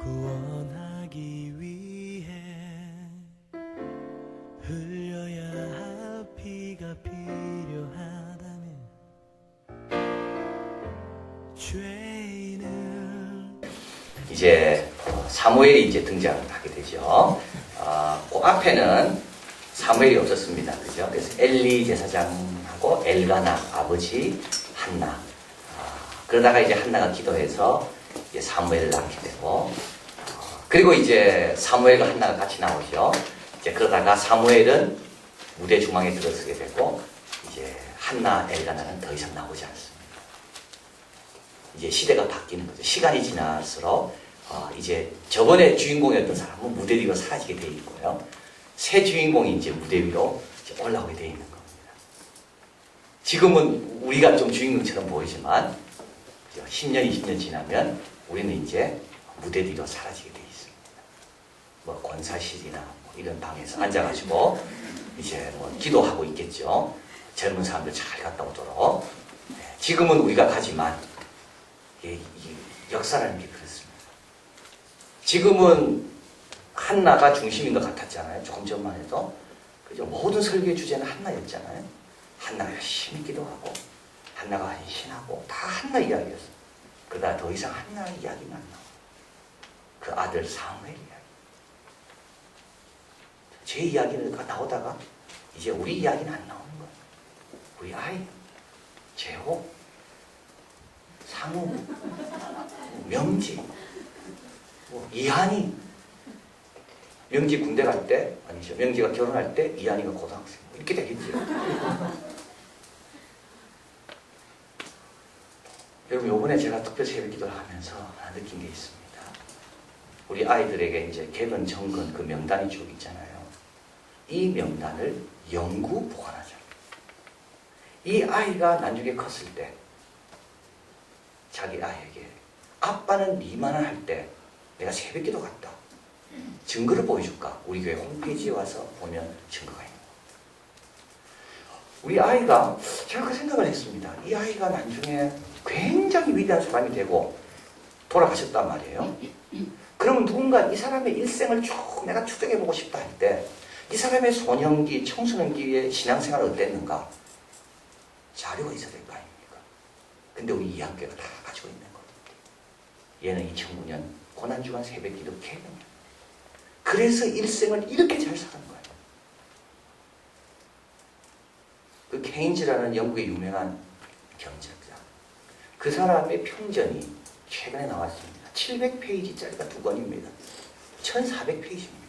구원하기 위해 흘려야 할 피가 필요하다면 죄인은 이제 사무엘이 이제 등장을 하게 되죠. 그 앞에는 사무엘이 없었습니다. 그죠? 그래서 엘리 제사장하고 엘가나 아버지 한나. 그러다가 이제 한나가 기도해서 이제 사무엘을 낳게 되고, 그리고 이제 사무엘과 한나가 같이 나오죠. 이제 그러다가 사무엘은 무대 중앙에 들어서게 되고, 이제 한나, 엘가나는 더 이상 나오지 않습니다. 이제 시대가 바뀌는 거죠. 시간이 지날수록 이제 저번에 주인공이었던 사람은 무대 위로 사라지게 돼 있고요. 새 주인공이 이제 무대 위로 이제 올라오게 돼 있는 겁니다. 지금은 우리가 좀 주인공처럼 보이지만 10년, 20년 지나면 우리는 이제 무대 뒤로 사라지게 돼 있습니다. 뭐 권사실이나 뭐 이런 방에서 앉아가지고 이제 뭐 기도하고 있겠죠. 젊은 사람들 잘 갔다 오도록. 지금은 우리가 가지만 이 역사라는 게 그렇습니다. 지금은 한나가 중심인 것 같았잖아요. 조금 전만 해도. 그죠? 모든 설교의 주제는 한나였잖아요. 한나가 열심히 기도하고, 한나가 헌신하고, 다 한나 이야기였어요. 그러다 더 이상 한나 이야기는 안 나와요. 그 아들 사무엘 이야기. 제 이야기가 나오다가, 이제 우리 이야기는 안 나오는 거예요. 우리 아이, 제호, 상우, 명지, 이한이, 명지 군대 갈 때, 아니죠. 명지가 결혼할 때 이한이가 고등학생. 이렇게 되겠죠. 여러분, 요번에 제가 특별 새벽 기도를 하면서 하나 느낀 게 있습니다. 우리 아이들에게 이제 개근, 정근 그 명단이 쭉 있잖아요. 이 명단을 영구 보관하자. 이 아이가 나중에 컸을 때 자기 아이에게 아빠는 니만을 할 때 내가 새벽 기도 갔다. 증거를 보여줄까? 우리 교회 홈페이지에 와서 보면 증거가 있는 거예요. 우리 아이가, 제가 그 생각을 했습니다. 이 아이가 나중에 굉장히 위대한 사람이 되고 돌아가셨단 말이에요. 그러면 누군가 이 사람의 일생을 쭉 내가 추적해보고 싶다 할 때 이 사람의 소년기, 청소년기의 신앙생활은 어땠는가? 자료가 있어야 될 거 아닙니까? 근데 우리 이 학교가 다 가지고 있는 거예요. 얘는 2009년 고난주간 새벽기도 개명이야. 그래서 일생을 이렇게 잘 사는 거예요. 그 케인즈라는 영국의 유명한 경제학자. 그 사람의 평전이 최근에 나왔습니다. 700페이지짜리가 2권입니다. 1400페이지입니다.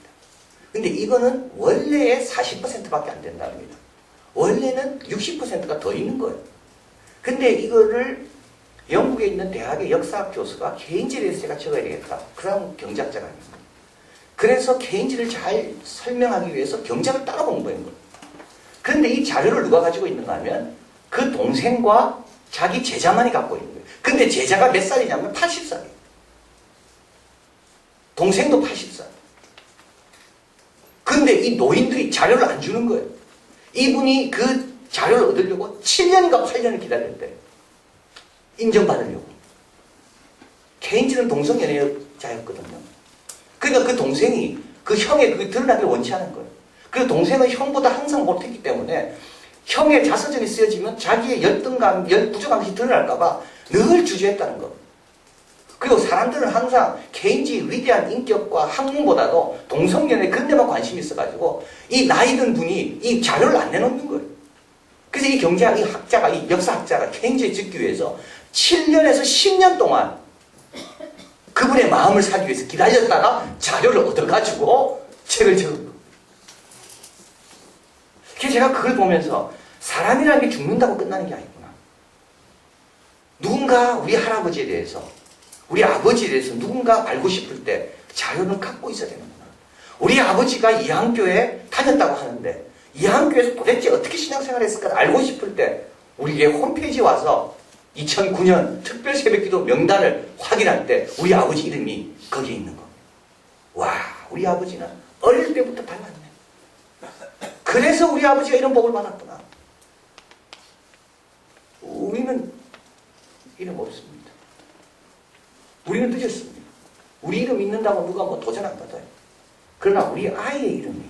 근데 이거는 원래의 40%밖에 안 된답니다. 원래는 60%가 더 있는 거예요. 근데 이거를 영국에 있는 대학의 역사학 교수가 케인즈에 대해서 제가 적어야 되겠다. 그 사람은 경제학자가 아닙니다. 그래서 케인즈를 잘 설명하기 위해서 경제학을 따로 공부한 거예요. 그런데 이 자료를 누가 가지고 있는가 하면 그 동생과 자기 제자만이 갖고 있는 거예요. 근데 제자가 몇 살이냐면 80살이에요. 동생도 80살. 근데 이 노인들이 자료를 안 주는 거예요. 이분이 그 자료를 얻으려고 7년인가 8년을 기다렸대요. 인정받으려고. 케인즈는 동성연애자였거든요. 그러니까 그 동생이 그 형의 그게 드러나길 원치 않은 거예요. 그리고 동생은 형보다 항상 못했기 때문에 형의 자서전이 쓰여지면 자기의 열등감, 부족한 것이 드러날까봐 늘 주저했다는 거. 그리고 사람들은 항상 케인즈의 위대한 인격과 학문보다도 동성연애 그런 데만 관심이 있어가지고 이 나이 든 분이 이 자료를 안 내놓는 거예요. 그래서 이 경제학, 이 학자가, 이 역사학자가 케인즈에 짓기 위해서 7년에서 10년 동안 그분의 마음을 사기 위해서 기다렸다가 자료를 얻어가지고 책을 적은 거예요. 그래서 제가 그걸 보면서 사람이라는 게 죽는다고 끝나는 게 아니구나. 누군가 우리 할아버지에 대해서, 우리 아버지에 대해서 누군가 알고 싶을 때 자료는 갖고 있어야 되는구나. 우리 아버지가 이한교에 다녔다고 하는데 이한교에서 도대체 어떻게 신앙생활을 했을까 알고 싶을 때 우리 교회 홈페이지에 와서 2009년 특별 새벽기도 명단을 확인할 때 우리 아버지 이름이 거기에 있는 겁니다. 와, 우리 아버지는 어릴 때부터 달랐네. 그래서 우리 아버지가 이런 복을 받았구나. 우리는 이름 없습니다. 우리는 늦었습니다. 우리 이름 있는다고 누가 뭐 도전 안 받아요. 그러나 우리 아이의 이름이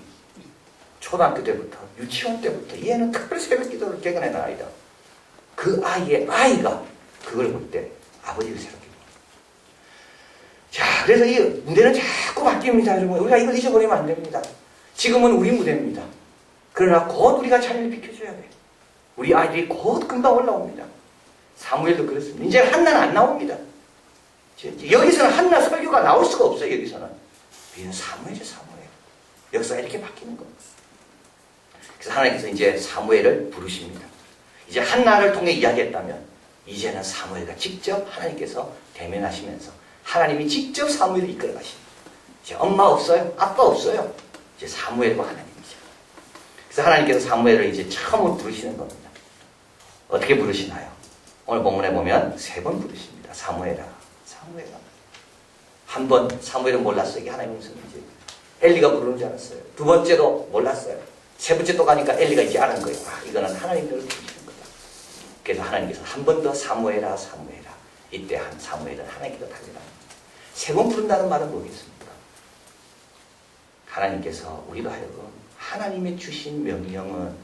초등학교 때부터 유치원 때부터 얘는 특별 새벽 기도를 개근해는 아이다. 그 아이의 아이가 그걸 볼 때 아버지를 새롭게 봅니다. 자, 그래서 이 무대는 자꾸 바뀝니다. 여러분. 우리가 이걸 잊어버리면 안 됩니다. 지금은 우리 무대입니다. 그러나 곧 우리가 자리를 비켜줘야 돼. 우리 아이들이 곧 금방 올라옵니다. 사무엘도 그렇습니다. 이제 한나는 안 나옵니다. 여기서는 한나 설교가 나올 수가 없어요. 여기서는. 이건 사무엘이죠. 사무엘. 역사가 이렇게 바뀌는 겁니다. 그래서 하나님께서 이제 사무엘을 부르십니다. 이제 한나를 통해 이야기했다면 이제는 사무엘과 직접 하나님께서 대면하시면서 하나님이 직접 사무엘을 이끌어 가십니다. 이제 엄마 없어요. 아빠 없어요. 이제 사무엘과 하나님이죠. 그래서 하나님께서 사무엘을 이제 처음으로 부르시는 겁니다. 어떻게 부르시나요? 오늘 본문에 보면 3번 부르십니다. 사무엘아, 사무엘아. 한 번 사무엘은 몰랐어요. 이게 하나님의 손이지. 엘리가 부르는 줄 알았어요. 두 번째도 몰랐어요. 세 번째 또 가니까 엘리가 이제 아는 거예요. 아, 이거는 하나님께서 부르시는 거다. 그래서 하나님께서 한 번 더 사무엘아, 사무엘아. 이때 한 사무엘은 하나님께서 달려갑니다. 3번 부른다는 말은 뭐겠습니까? 하나님께서 우리로 하여금 하나님의 주신 명령은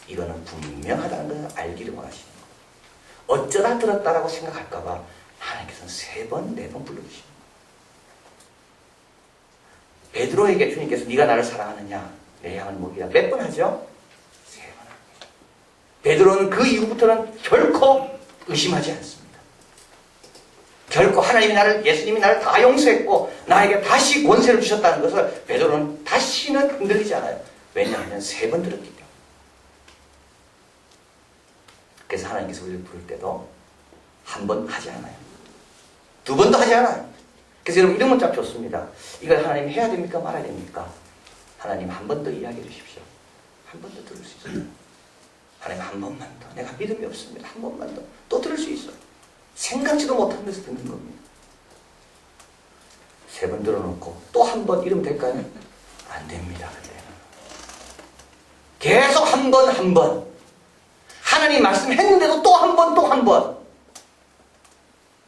이거는 분명하다는 것을 알기를 원하시는 거예요. 어쩌다 들었다라고 생각할까봐 하나님께서는 3번, 4번 불러주십니다. 베드로에게 주님께서 네가 나를 사랑하느냐? 내 양은 먹이라. 몇 번 하죠? 3번 합니다. 베드로는 그 이후부터는 결코 의심하지 않습니다. 결코 예수님이 나를 다 용서했고 나에게 다시 권세를 주셨다는 것을 베드로는 다시는 흔들리지 않아요. 왜냐하면 3번 들었기 때문에. 그래서 하나님께서 우리를 부를 때도 한 번 하지 않아요. 2번도 하지 않아요. 그래서 여러분 이런 문자 좋습니다. 이걸 하나님 해야 됩니까? 말아야 됩니까? 하나님 한 번 더 이야기해 주십시오. 한 번 더 들을 수 있어요. 하나님 한 번만 더. 내가 믿음이 없습니다. 한 번만 더. 또 들을 수 있어요. 생각지도 못한 데서 듣는 겁니다. 3번 들어놓고 또 한 번 이러면 될까요? 안 됩니다. 그때는. 계속 한 번. 하나님 말씀했는데도 또 한 번, 또 한 번.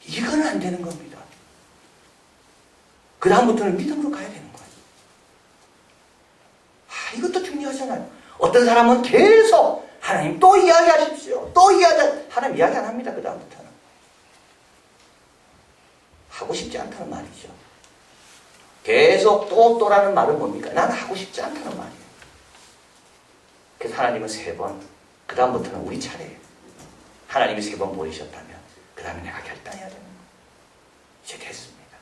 이거는 안 되는 겁니다. 그 다음부터는 믿음으로 가야 되는 거예요. 이것도 중요하잖아요. 어떤 사람은 계속 하나님 또 이야기하십시오. 또 하나님 이야기 안 합니다. 그 다음부터는. 하고 싶지 않다는 말이죠. 계속 또라는 말은 뭡니까? 난 하고 싶지 않다는 말이에요. 그래서 하나님은 3번, 그 다음부터는 우리 차례예요. 하나님이 3번 보이셨다면 그 다음에 내가 결단해야 되는 거예요. 이제 됐습니다.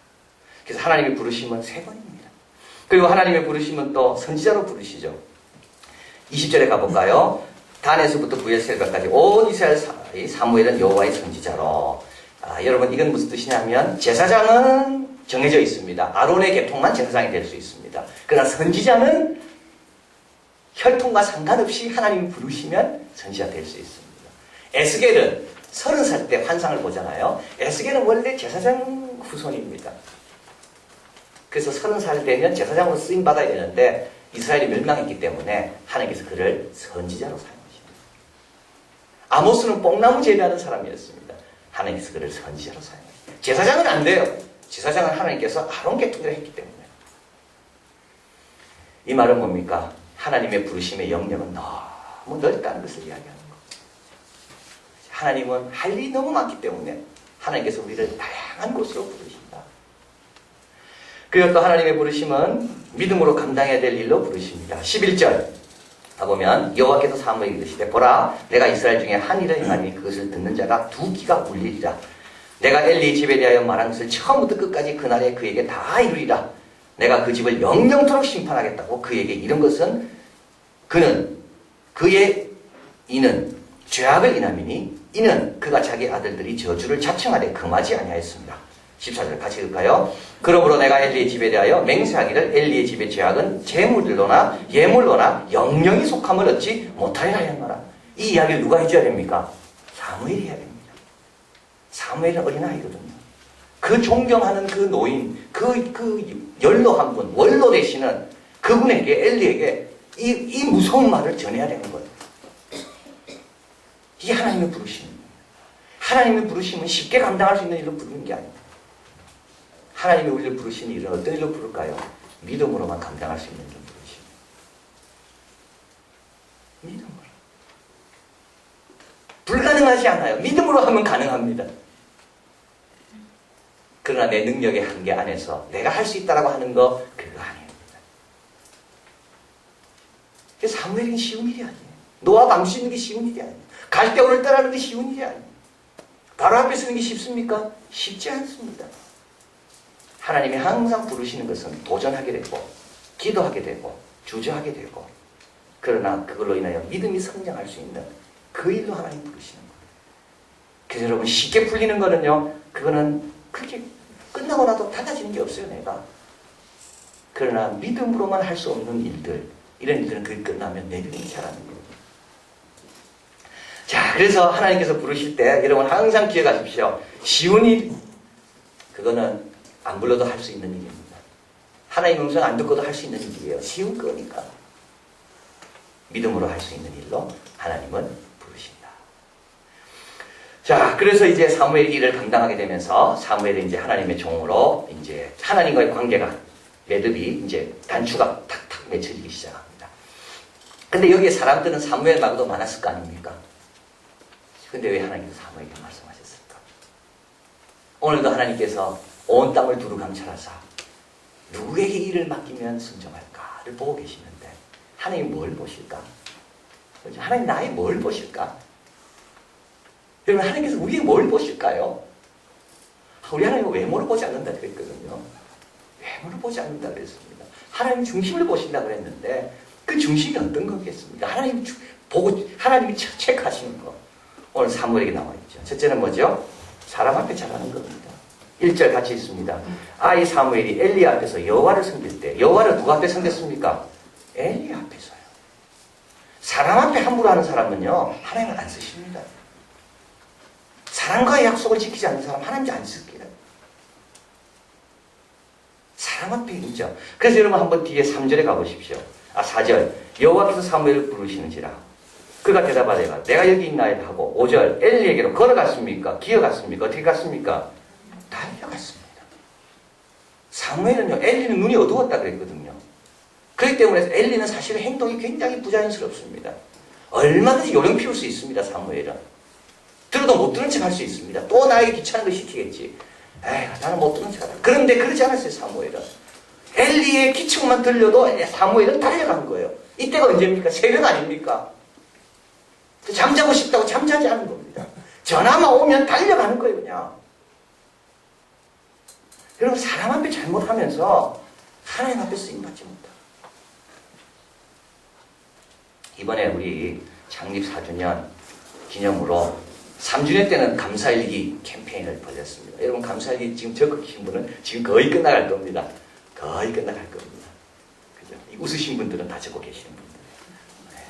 그래서 하나님이 부르심은 3번입니다. 그리고 하나님의 부르심은 또 선지자로 부르시죠. 20절에 가볼까요? 단에서부터 부엘셀까지 온 이스라엘 사무엘은 여호와의 선지자로. 여러분 이건 무슨 뜻이냐면 제사장은 정해져 있습니다. 아론의 계통만 제사장이 될 수 있습니다. 그러나 선지자는 혈통과 상관없이 하나님이 부르시면 선지자 될 수 있습니다. 에스겔은 30살 때 환상을 보잖아요. 에스겔은 원래 제사장 후손입니다. 그래서 30살 되면 제사장으로 쓰임받아야 되는데 이스라엘이 멸망했기 때문에 하나님께서 그를 선지자로 사용하십니다. 아모스는 뽕나무 재배하는 사람이었습니다. 하나님께서 그를 선지자로 사용하십니다. 제사장은 안 돼요. 제사장은 하나님께서 아론 계통으로 했기 때문에. 이 말은 뭡니까? 하나님의 부르심의 영역은 너무 넓다는 것을 이야기하는 거. 하나님은 할 일이 너무 많기 때문에 하나님께서 우리를 다양한 곳으로 부르신다. 그리고 또 하나님의 부르심은 믿음으로 감당해야 될 일로 부르십니다. 11절 가보면 여호와께서 사무엘에게 이르시되 보라 내가 이스라엘 중에 한 일을 행하니 그것을 듣는 자가 2귀가 울리리라. 내가 엘리 집에 대하여 말한 것을 처음부터 끝까지 그날에 그에게 다 이루리라. 내가 그 집을 영영토록 심판하겠다고 그에게 이른 것은 이는 죄악을 인함이니 이는 그가 자기 아들들이 저주를 자청하되 금하지 아니하였습니다. 14절 같이 읽을까요? 그러므로 내가 엘리의 집에 대하여 맹세하기를 엘리의 집의 죄악은 재물로나 예물로나 영영이 속함을 얻지 못하리라 하였노라. 이 이야기를 누가 해줘야 됩니까? 사무엘이 해야 됩니다. 사무엘은 어린아이거든요. 그 존경하는 그 노인, 그 연로한 분, 원로 되시는 그분에게 엘리에게 이 무서운 말을 전해야 되는 거예요. 이게 하나님의 부르심입니다. 하나님의 부르심은 쉽게 감당할 수 있는 일로 부르는 게 아닙니다. 하나님이 우리를 부르신 일은 어떤 일로 부를까요? 믿음으로만 감당할 수 있는 일로 부르십니다. 믿음으로. 불가능하지 않아요. 믿음으로 하면 가능합니다. 그러나 내 능력의 한계 안에서 내가 할 수 있다라고 하는 거 그거 아닙니다. 사무엘은 쉬운 일이 아니에요. 노아 밤 쉬는 게 쉬운 일이 아니에요. 갈대오를 따라하는 게 쉬운 일이 아니에요. 바로 앞에 서는 게 쉽습니까? 쉽지 않습니다. 하나님이 항상 부르시는 것은 도전하게 되고 기도하게 되고 주저하게 되고 그러나 그걸로 인하여 믿음이 성장할 수 있는 그 일로 하나님 부르시는 거예요. 그래서 여러분 쉽게 풀리는 거는요. 그거는 그렇게 끝나고 나도 달라지는 게 없어요. 내가. 그러나 믿음으로만 할 수 없는 일들 이런 일들은 그게 끝나면 내 믿음이 자라는 거예요. 자, 그래서 하나님께서 부르실 때 여러분 항상 기억하십시오. 쉬운 일 그거는 안 불러도 할 수 있는 일입니다. 하나님 음성 안 듣고도 할 수 있는 일이에요. 쉬운 거니까. 믿음으로 할 수 있는 일로 하나님은 부르신다. 자, 그래서 이제 사무엘이 일을 감당하게 되면서 사무엘이 이제 하나님의 종으로 이제 하나님과의 관계가 매듭이 이제 단추가 탁탁 맺혀지기 시작합니다. 근데 여기에 사람들은 사무엘 말고도 많았을 거 아닙니까? 근데 왜 하나님께서 사무엘에게 말씀하셨을까? 오늘도 하나님께서 온 땅을 두루 감찰하사 누구에게 일을 맡기면 순종할까를 보고 계시는데 하나님 뭘 보실까? 하나님 나의 뭘 보실까? 여러분 하나님께서 우리의 뭘 보실까요? 우리 하나님은 외모를 보지 않는다 그랬거든요. 외모를 보지 않는다 그랬습니다. 하나님 중심을 보신다 그랬는데 그 중심이 어떤 거겠습니까? 하나님 보고 하나님이 체크하시는 거. 오늘 사무엘에게 나와 있죠. 첫째는 뭐죠? 사람 앞에 잘하는 겁니다. 1절 같이 있습니다. 아이 사무엘이 엘리 앞에서 여호와를 섬길 때 여호와를 누구 앞에 섬겼습니까? 엘리 앞에서요. 사람 앞에 함부로 하는 사람은요 하나님을 안 쓰십니다. 사람과의 약속을 지키지 않는 사람 하나님 안 쓸게요. 사람 앞에 있죠. 그래서 여러분 한번 뒤에 3절에 가보십시오. 4절 여호와께서 사무엘을 부르시는지라 그가 대답하되 내가 여기 있나이다 하고 5절 엘리에게로 걸어갔습니까? 기어갔습니까? 어떻게 갔습니까? 달려갔습니다. 사무엘은요 엘리는 눈이 어두웠다 그랬거든요. 그렇기 때문에 엘리는 사실 행동이 굉장히 부자연스럽습니다. 얼마든지 요령 피울 수 있습니다. 사무엘은 들어도 못 들은 척 할 수 있습니다. 또 나에게 귀찮은 거 시키겠지. 에이 나는 못 들은 척 하다. 그런데 그러지 않았어요. 사무엘은 엘리의 기척만 들려도 사무엘은 달려간 거예요. 이때가 언제입니까? 새벽 아닙니까? 잠자고 싶다고 잠자지 않은 겁니다. 전화만 오면 달려가는 거예요. 그냥. 여러분 사람 앞에 잘못하면서 하나님 앞에 쓰임받지 못하고 이번에 우리 창립 4주년 기념으로 3주년 때는 감사일기 캠페인을 벌였습니다. 여러분 감사일기 지금 적으신 분은 지금 거의 끝나갈 겁니다. 거의 끝나갈 겁니다. 그죠? 웃으신 분들은 다 적고 계시는 분들. 네.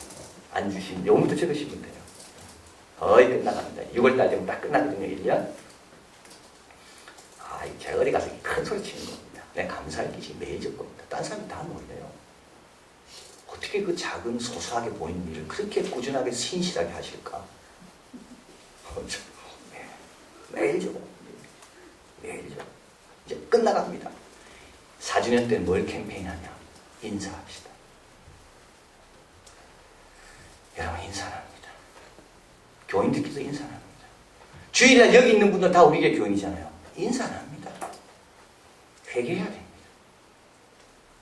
안 주신, 요금부터 적으시면 돼요. 거의 끝나갑니다. 6월달 되면 딱 끝나거든요, 1년. 제가 어디 가서 큰 소리 치는 겁니다. 내 감사일기 매일 적 겁니다. 딴 사람이 다 놀래요. 어떻게 그 작은 소소하게 보이는 일을 그렇게 꾸준하게 신실하게 하실까? 네. 매일 적어. 매일 적어. 이제 끝나갑니다. 4주년 때 뭘 캠페인하냐? 인사합시다. 여러분 인사합니다. 교인들께서 인사합니다. 주일날 여기 있는 분들 다 우리 교회 교인이잖아요. 인사합니다. 회개해야 됩니다.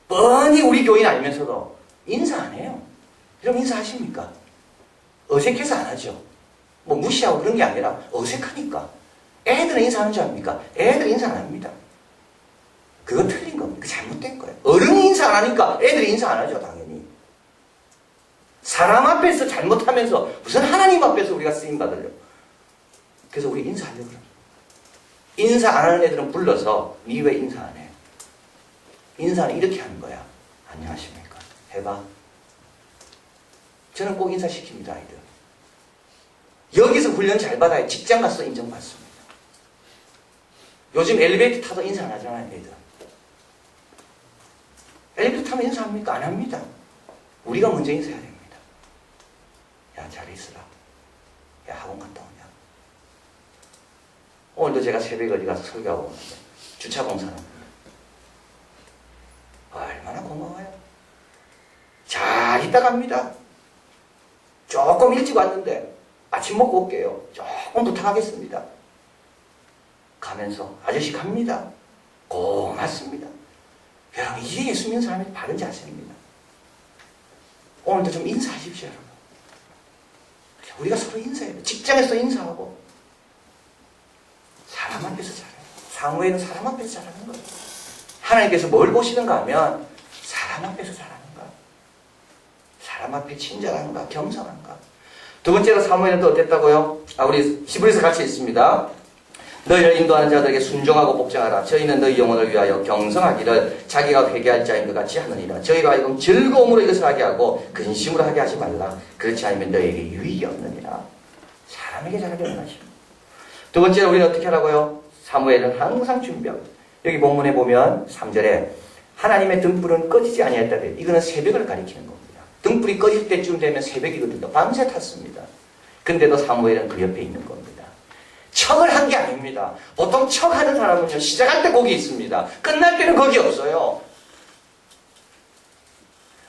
뻔히 우리 교인 아니면서도 인사 안 해요. 여러분 인사하십니까? 어색해서 안 하죠. 뭐 무시하고 그런 게 아니라 어색하니까. 애들은 인사하는 줄 압니까? 애들 인사 안 합니다. 그건 틀린 겁니다. 그 잘못된 거예요. 어른이 인사 안 하니까 애들이 인사 안 하죠, 당연히. 사람 앞에서 잘못하면서 무슨 하나님 앞에서 우리가 쓰임받으려고. 그래서 우리 인사하려고 그래요. 인사 안 하는 애들은 불러서 니 왜 인사 안 해? 인사는 이렇게 하는 거야. 안녕하십니까? 해봐. 저는 꼭 인사시킵니다, 아이들. 여기서 훈련 잘 받아야 직장 가서 인정받습니다. 요즘 엘리베이터 타도 인사 안 하잖아요, 애들. 엘리베이터 타면 인사합니까? 안 합니다. 우리가 먼저 인사해야 됩니다. 야, 잘 있으라. 야, 학원 갔다 오냐? 오늘도 제가 새벽에 어디 가서 설교하고 오는데 주차 공사는 이따 갑니다. 조금 일찍 왔는데 아침 먹고 올게요. 조금 부탁하겠습니다. 가면서 아저씨 갑니다. 고맙습니다. 여러분, 이게 예수 믿는 사람의 바른 자세입니다. 오늘도 좀 인사하십시오, 여러분. 우리가 서로 인사해요. 직장에서 인사하고 사람 앞에서 잘해요. 사무엘은 사람 앞에서 잘하는 거예요. 하나님께서 뭘 보시는가 하면 사람 앞에서 잘하는가, 사람 앞에 친절한가, 겸손한가. 두 번째로 사무엘은 또 어땠다고요? 우리 히브리서 같이 있습니다. 너희를 인도하는 자들에게 순종하고 복종하라. 저희는 너희 영혼을 위하여 경성하기를 자기가 회개할 자인 것 같이 하느니라. 저희가 하여금 즐거움으로 이것을 하게 하고 근심으로 하게 하지 말라. 그렇지 않으면 너희에게 유익이 없느니라. 사람에게 잘하게 원하십니다. 두 번째로 우리는 어떻게 하라고요? 사무엘은 항상 준비하고, 여기 본문에 보면 3절에 하나님의 등불은 꺼지지 아니했다. 이거는 새벽을 가리키는 겁니다. 등불이 꺼질 때쯤 되면 새벽이거든요. 밤새 탔습니다. 근데도 사무엘은 그 옆에 있는 겁니다. 척을 한 게 아닙니다. 보통 척하는 사람은요, 시작할 때 거기 있습니다. 끝날 때는 거기 없어요.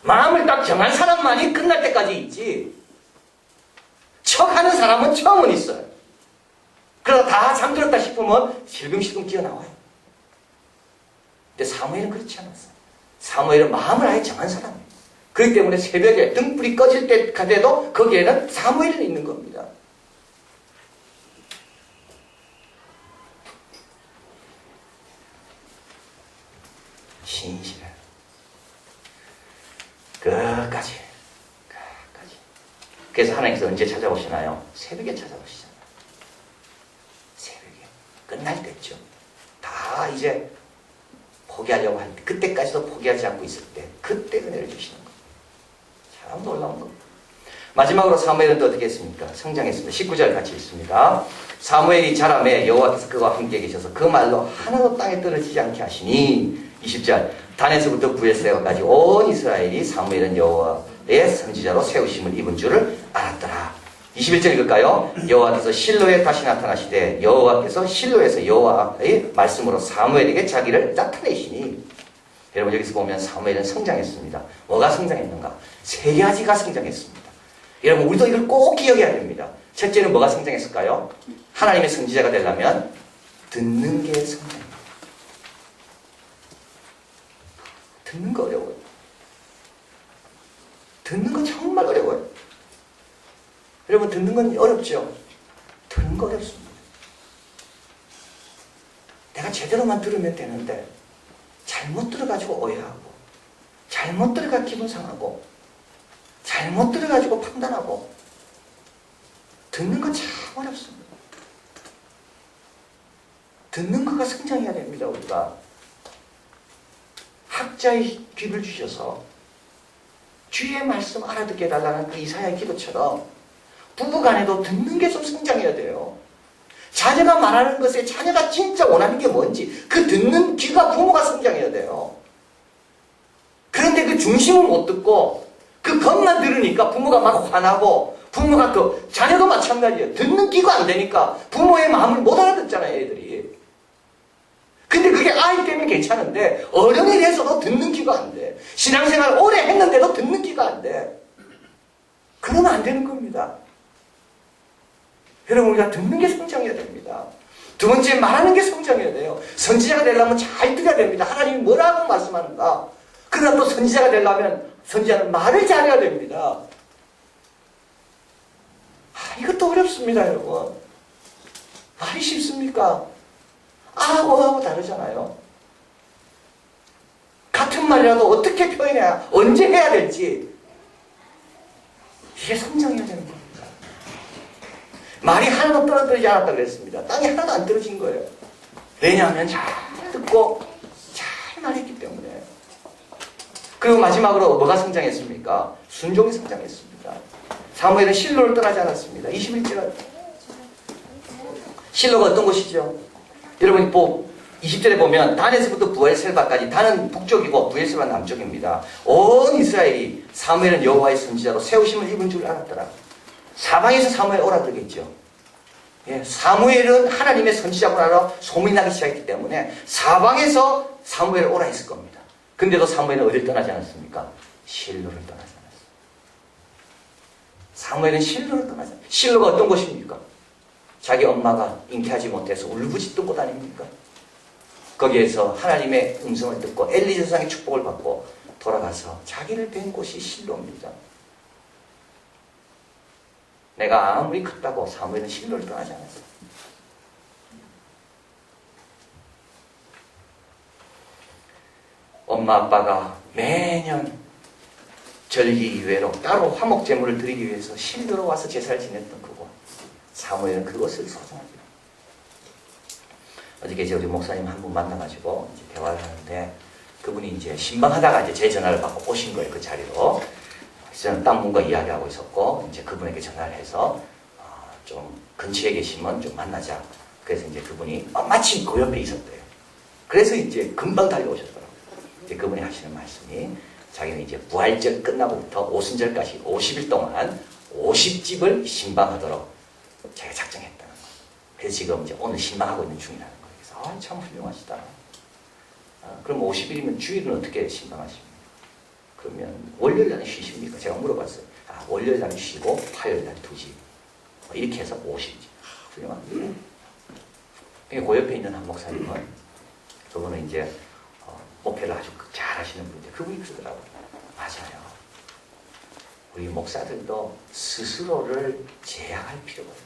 마음을 딱 정한 사람만이 끝날 때까지 있지, 척하는 사람은 처음은 있어요. 그러다 다 잠들었다 싶으면 실금실금 기어나와요. 근데 사무엘은 그렇지 않았어요. 사무엘은 마음을 아예 정한 사람이에요. 그렇기 때문에 새벽에 등불이 꺼질 때가 돼도 거기에는 사무엘은 있는 겁니다. 신실해. 끝까지. 그래서 하나님께서 언제 찾아오시나요? 새벽에 찾아오시잖아요. 새벽에. 끝날 때죠. 다 이제 포기하려고 할 때, 그때까지도 포기하지 않고 있을 때, 그때 은혜를 주시는 겁니다. 참 놀라운 겁니다. 마지막으로 사무엘은 또 어떻게 했습니까? 성장했습니다. 19절 같이 있습니다. 사무엘이 자라매 여호와께서 그와 함께 계셔서 그 말로 하나도 땅에 떨어지지 않게 하시니, 20절 단에서부터 부에세까지 온 이스라엘이 사무엘은 여호와의 선지자로 세우심을 입은 줄을 알았더라. 21절 읽을까요? 여호와께서 실로에 다시 나타나시되 여호와께서 실로에서 여호와의 말씀으로 사무엘에게 자기를 나타내시니. 여러분, 여기서 보면 사무엘은 성장했습니다. 뭐가 성장했는가? 세 가지가 성장했습니다. 여러분, 우리도 이걸 꼭 기억해야 됩니다. 첫째는 뭐가 성장했을까요? 하나님의 선지자가 되려면 듣는 게 성장입니다. 듣는 거 어려워요. 듣는 거 정말 어려워요. 여러분, 듣는 건 어렵죠? 듣는 거 어렵습니다. 내가 제대로만 들으면 되는데 잘못 들어가지고 오해하고, 잘못 들어가 기분 상하고, 잘못 들어가지고 판단하고, 듣는 건 참 어렵습니다. 듣는 거가 성장해야 됩니다. 우리가 학자의 귀를 주셔서 주의 말씀 알아듣게 해달라는 그 이사야의 기도처럼 부부간에도 듣는 게 좀 성장해야 돼요. 자녀가 말하는 것에 자녀가 진짜 원하는 게 뭔지 그 듣는 귀가 부모가 성장해야 돼요. 그런데 그 중심을 못 듣고 그 겉만 들으니까 부모가 막 화나고, 부모가 그 자녀도 마찬가지예요. 듣는 귀가 안 되니까 부모의 마음을 못 알아듣잖아요, 애들이. 근데 그게 아이 때문에 괜찮은데 어른이 돼서도 듣는 귀가 안 돼. 신앙생활 오래 했는데도 듣는 귀가 안 돼. 그러면 안 되는 겁니다. 여러분, 우리가 듣는 게 성장해야 됩니다. 두 번째, 말하는 게 성장해야 돼요. 선지자가 되려면 잘 들어야 됩니다. 하나님이 뭐라고 말씀하는가. 그러나 또 선지자가 되려면 선지자는 말을 잘해야 됩니다. 이것도 어렵습니다, 여러분. 말이 쉽습니까? 하고 다르잖아요. 같은 말이라도 어떻게 표현해야, 언제 해야 될지, 이게 성장해야 되는 겁니다. 말이 하나도 떨어지지 않았다고 그랬습니다. 땅이 하나도 안 떨어진 거예요. 왜냐하면 잘 듣고 잘 말했기 때문에. 그리고 마지막으로 뭐가 성장했습니까? 순종이 성장했습니다. 사무엘은 실로를 떠나지 않았습니다. 21절. 실로가 어떤 곳이죠? 여러분이 20절에 보면 단에서부터 부엘셀바까지, 단은 북쪽이고 부엘셀바는 남쪽입니다. 온 이스라엘이 사무엘은 여호와의 선지자로 세우심을 입은 줄 알았더라. 사방에서 사무엘 오라 그러겠죠. 예, 사무엘은 하나님의 선지자구나로 소문이 나기 시작했기 때문에 사방에서 사무엘 오라 했을 겁니다. 근데도 사무엘은 어딜 떠나지 않았습니까? 실로를 떠나지 않았어요. 사무엘은 실로를 떠나잖아요. 실로가 어떤 곳입니까? 자기 엄마가 잉태하지 못해서 울부짖던 곳 아닙니까? 거기에서 하나님의 음성을 듣고 엘리 제사장의 축복을 받고 돌아가서 자기를 뵌 곳이 실로입니다. 내가 아무리 컸다고 사무엘은 실로를 떠나지 않았어요. 엄마 아빠가 매년 절기 이외로 따로 화목 제물을 드리기 위해서 실로로 와서 제사를 지냈던 그곳. 사무엘은 그것을 소중하게. 어저께 우리 목사님 한 분 만나가지고 이제 대화를 하는데 그분이 이제 신방하다가 이제 제 전화를 받고 오신 거예요. 그 자리로. 저는 딴 분과 이야기하고 있었고 이제 그분에게 전화를 해서 좀 근처에 계시면 좀 만나자. 그래서 이제 그분이 마침 그 옆에 있었대요. 그래서 이제 금방 달려오셨더라고요. 이제 그분이 하시는 말씀이 자기는 이제 부활절 끝나고부터 오순절까지 50일 동안 50집을 신방하도록 제가 작정했다는 거예요. 그래서 지금 이제 오늘 신방하고 있는 중이라는 거예요. 그래서 참 훌륭하시다. 그럼 50일이면 주일은 어떻게 신방하십니까? 그러면 월요일날은 쉬십니까? 제가 물어봤어요. 월요일날은 쉬고 화요일날 2집. 이렇게 해서 50집. 훌륭합니다. 그 옆에 있는 한 목사님은 그분은 이제 목회를 아주 잘 하시는 분인데 그분이 그러더라고요. 맞아요. 우리 목사들도 스스로를 제약할 필요가 있어요.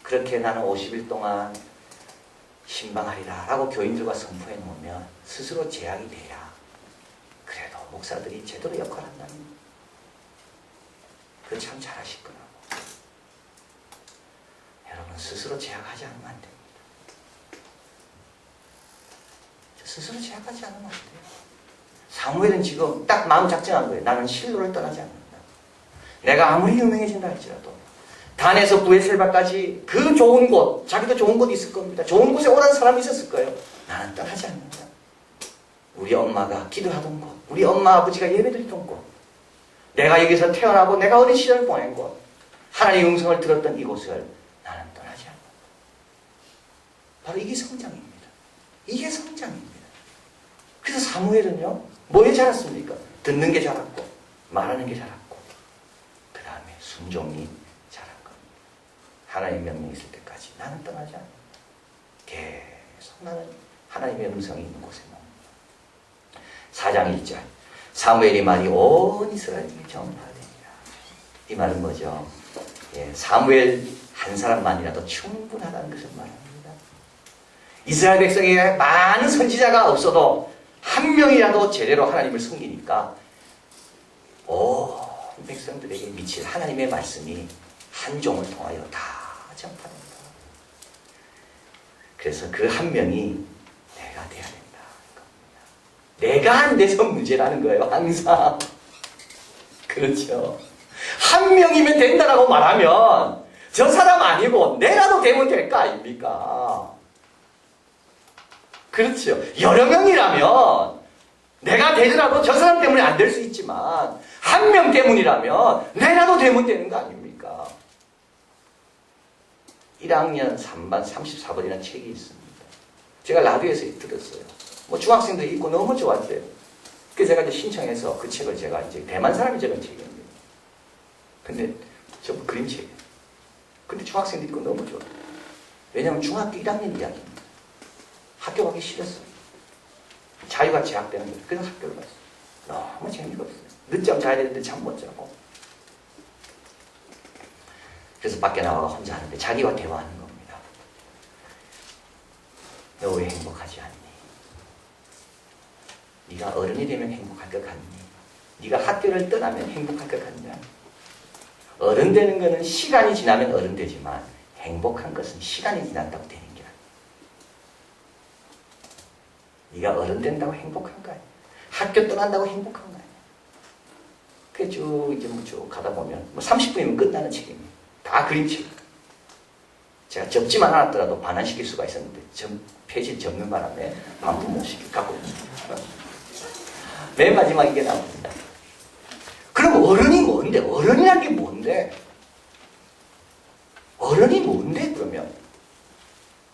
그렇게 나는 50일 동안 신방하리라 라고 교인들과 선포해 놓으면 스스로 제약이 돼야 그래도 목사들이 제대로 역할을 한다는 거예요. 그거 참 잘하실 거라고. 여러분 스스로 제약하지 않으면 안 됩니다. 스스로 제약하지 않으면 안 돼요. 사무엘은 지금 딱 마음 작정한 거예요. 나는 실로를 떠나지 않는다. 내가 아무리 유명해진다 할지라도 단에서 브에셀바까지 그 좋은 곳, 자기도 좋은 곳이 있을 겁니다. 좋은 곳에 오라는 사람이 있었을 거예요. 나는 떠나지 않는다. 우리 엄마가 기도하던 곳, 우리 엄마 아버지가 예배드리던 곳, 내가 여기서 태어나고 내가 어린 시절을 보낸 곳, 하나님의 음성을 들었던 이곳을 나는 떠나지 않는다. 바로 이게 성장입니다. 이게 성장입니다. 그래서 사무엘은요, 뭐에 자랐습니까? 듣는 게 자랐고, 말하는 게 자랐고, 그 다음에 순종이 자란 겁니다. 하나님의 명령이 있을 때까지 나는 떠나지 않는다. 계속 나는 하나님의 음성이 있는 곳에 옵니다. 4장 1절. 사무엘이 말이 온 이스라엘에게 전파되니라. 이 말은 뭐죠? 사무엘 한 사람만이라도 충분하다는 것을 말합니다. 이스라엘 백성에게 많은 선지자가 없어도 한 명이라도 제대로 하나님을 섬기니까 온 백성들에게 미칠 하나님의 말씀이 한 종을 통하여 다 전파된다. 그래서 그 한 명이 내가 돼야 된다. 내가 안 돼서 문제라는 거예요. 항상. 그렇죠. 한 명이면 된다라고 말하면 저 사람 아니고 내라도 되면 될 거 아닙니까? 그렇죠. 여러 명이라면 내가 되더라도 저 사람 때문에 안 될 수 있지만 한 명 때문이라면 내라도 되면 되는 거 아닙니까? 1학년 3반 34번이라는 책이 있습니다. 제가 라디오에서 들었어요. 뭐 중학생들이 읽고 너무 좋았대요. 그래서 제가 이제 신청해서 그 책을 제가 이제 대만 사람이 적은 책입니다. 근데 저 그림책이에요. 근데 중학생들이 읽고 너무 좋아요. 왜냐하면 중학교 1학년 이야기입니다. 학교 가기 싫었어요. 자유가 제약되는 거예요. 그래서 학교를 갔어요. 너무 재미가 없어요. 늦잠 자야 되는데 잠 못 자고. 그래서 밖에 나와 혼자 하는데 자기와 대화하는 겁니다. 너 왜 행복하지 않니? 네가 어른이 되면 행복할 것 같니? 네가 학교를 떠나면 행복할 것 같냐? 어른 되는 것은 시간이 지나면 어른 되지만 행복한 것은 시간이 지난다고 되는 게 아니야. 네가 어른 된다고 행복한 거 아니야. 학교 떠난다고 행복한 거 아니야. 그래 쭉 이제 쭉 가다 보면 30분이면 끝나는 책입니다. 다 그림책. 제가 접지만 않았더라도 반환시킬 수가 있었는데 페이지를 접는 바람에 반품 못 시키고 갖고 있습니다. 맨 마지막 이게 나옵니다. 그럼 어른이 뭔데? 어른이란 게 뭔데? 어른이 뭔데 그러면?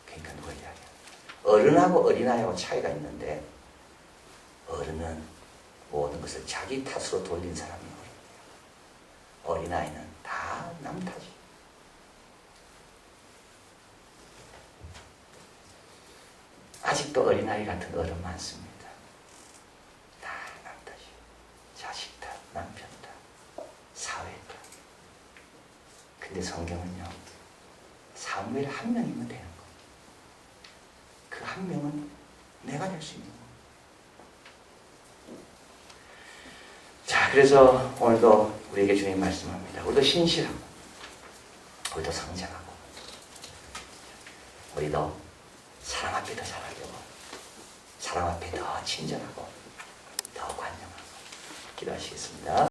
그러니까 누가 이야기해요. 어른하고 어린아이하고 차이가 있는데 어른은 모든 것을 자기 탓으로 돌린 사람이 어른이에요. 어린아이는 다 남 탓이. 아직도 어린아이 같은 어른 많습니다. 다 남 탓이. 자식 탓, 남편 탓, 사회 탓. 근데 성경은요, 사무엘 한 명이면 되는 거. 그 한 명은 내가 될 수 있는 거. 자, 그래서 오늘도 우리에게 주님 말씀합니다. 우리도 신실하고, 우리도 성장하고, 우리도 사람 앞에 더 잘하려고, 사람 앞에 더 친절하고, 더 관용하고, 기도하시겠습니다.